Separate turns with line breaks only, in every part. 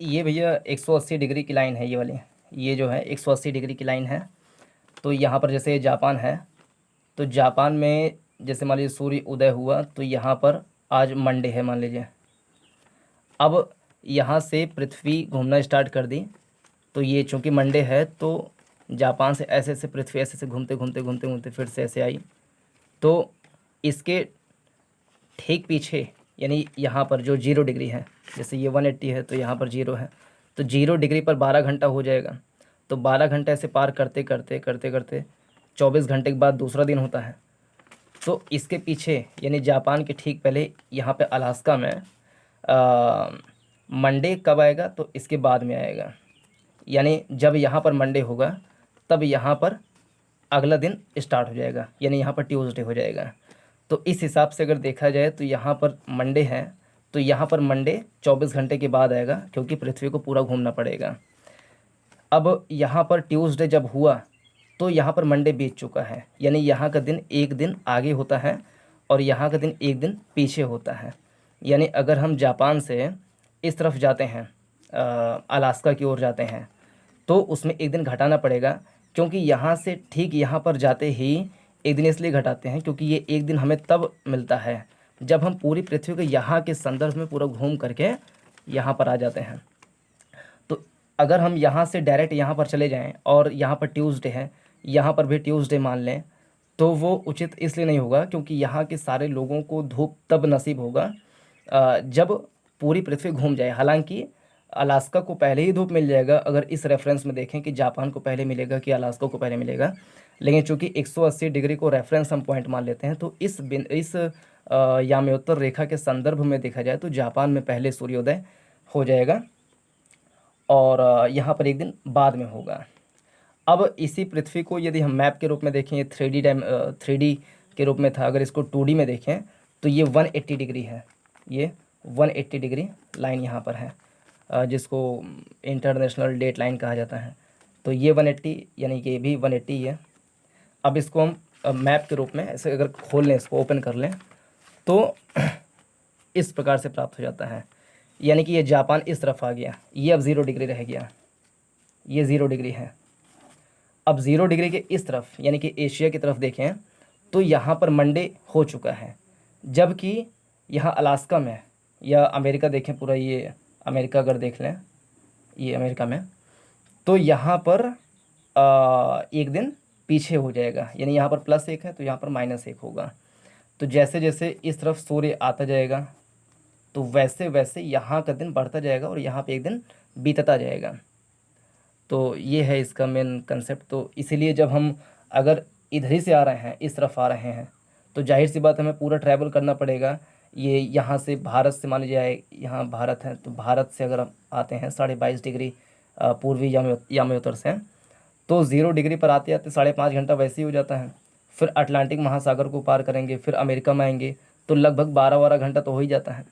ये भैया 180 डिग्री की लाइन है ये वाली। ये जो है 180 डिग्री की लाइन है। तो यहाँ पर जैसे जापान है, तो जापान में जैसे मान लीजिए सूर्य उदय हुआ तो यहाँ पर आज मंडे है मान लीजिए। अब यहाँ से पृथ्वी घूमना स्टार्ट कर दी, तो ये चूँकि मंडे है तो जापान से ऐसे ऐसे पृथ्वी ऐसे ऐसे घूमते घूमते घूमते घूमते फिर से ऐसे आई। तो इसके ठीक पीछे यानी यहाँ पर जो 0 डिग्री है, जैसे ये 180 है तो यहाँ पर 0 है, तो 0 डिग्री पर 12 घंटा हो जाएगा। तो 12 घंटा ऐसे पार करते करते करते करते 24 घंटे के बाद दूसरा दिन होता है। तो इसके पीछे यानी जापान के ठीक पहले यहाँ पे अलास्का में मंडे कब आएगा, तो इसके बाद में आएगा। यानी जब यहाँ पर मंडे होगा तब यहाँ पर अगला दिन स्टार्ट हो जाएगा, यानी यहाँ पर ट्यूसडे हो जाएगा। तो इस हिसाब से अगर देखा जाए तो यहाँ पर मंडे है, तो यहाँ पर मंडे 24 घंटे के बाद आएगा क्योंकि पृथ्वी को पूरा घूमना पड़ेगा। अब यहाँ पर ट्यूसडे जब हुआ तो यहाँ पर मंडे बीत चुका है, यानी यहाँ का दिन एक दिन आगे होता है और यहाँ का दिन एक दिन पीछे होता है। यानी अगर हम जापान से इस तरफ जाते हैं, अलास्का की ओर जाते हैं, तो उसमें एक दिन घटाना पड़ेगा, क्योंकि यहाँ से ठीक यहाँ पर जाते ही एक दिन इसलिए घटाते हैं क्योंकि ये एक दिन हमें तब मिलता है जब हम पूरी पृथ्वी को यहाँ के संदर्भ में पूरा घूम करके यहाँ पर आ जाते हैं। तो अगर हम यहाँ से डायरेक्ट यहाँ पर चले जाएं और यहाँ पर ट्यूसडे है, यहाँ पर भी ट्यूसडे मान लें, तो वो उचित इसलिए नहीं होगा क्योंकि यहाँ के सारे लोगों को धूप तब नसीब होगा जब पूरी पृथ्वी घूम जाए। हालांकि अलास्का को पहले ही धूप मिल जाएगा अगर इस रेफरेंस में देखें कि जापान को पहले मिलेगा कि अलास्का को पहले मिलेगा, लेकिन चूंकि 180 डिग्री को रेफरेंस हम पॉइंट मान लेते हैं, तो इस याम्योत्तर रेखा के संदर्भ में देखा जाए तो जापान में पहले सूर्योदय हो जाएगा और यहाँ पर एक दिन बाद में होगा। अब इसी पृथ्वी को यदि हम मैप के रूप में देखें, ये 3D के रूप में था, अगर इसको 2D में देखें तो ये 180 डिग्री है। ये 180 डिग्री लाइन यहाँ पर है जिसको इंटरनेशनल डेट लाइन कहा जाता है। तो ये 180 यानी कि ये भी 180 है। अब इसको हम मैप के रूप में ऐसे अगर खोल लें, इसको ओपन कर लें, तो इस प्रकार से प्राप्त हो जाता है। यानी कि ये जापान इस तरफ आ गया, ये अब 0 डिग्री रह गया, ये 0 डिग्री है। अब 0 डिग्री के इस तरफ यानी कि एशिया की तरफ देखें तो यहाँ पर मंडे हो चुका है, जबकि यहाँ अलास्का में या अमेरिका देखें, पूरा ये अमेरिका अगर देख लें, ये अमेरिका में, तो यहाँ पर एक दिन पीछे हो जाएगा, यानी यहाँ पर +1 है तो यहाँ पर -1 होगा। तो जैसे जैसे इस तरफ सूर्य आता जाएगा तो वैसे वैसे यहाँ का दिन बढ़ता जाएगा और यहाँ पे एक दिन बीतता जाएगा। तो ये है इसका मेन कंसेप्ट। तो इसीलिए जब हम अगर इधर ही से आ रहे हैं, इस तरफ आ रहे हैं, तो जाहिर सी बात हमें पूरा ट्रैवल करना पड़ेगा। ये यहाँ से भारत से मान लीजिए यहाँ भारत है, तो भारत से अगर हम आते हैं 22.5 डिग्री पूर्वी याम्योत्तर से, तो 0 डिग्री पर आते आते 5.5 घंटा वैसे ही हो जाता है। फिर अटलांटिक महासागर को पार करेंगे, फिर अमेरिका में आएंगे, तो लगभग 12 घंटा तो हो ही जाता है।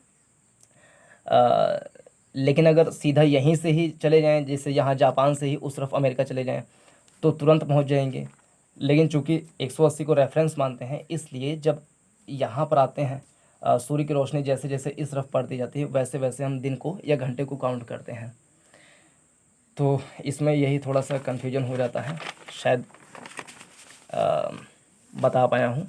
लेकिन अगर सीधा यहीं से ही चले जाएं, जैसे यहाँ जापान से ही उस तरफ अमेरिका चले जाएं, तो तुरंत पहुँच जाएंगे। लेकिन चूँकि 180 को रेफरेंस मानते हैं, इसलिए जब यहाँ पर आते हैं सूर्य की रोशनी जैसे जैसे इस तरफ पड़ती जाती है वैसे वैसे हम दिन को या घंटे को काउंट करते हैं। तो इसमें यही थोड़ा सा कन्फ्यूजन हो जाता है, शायद बता पाया हूँ।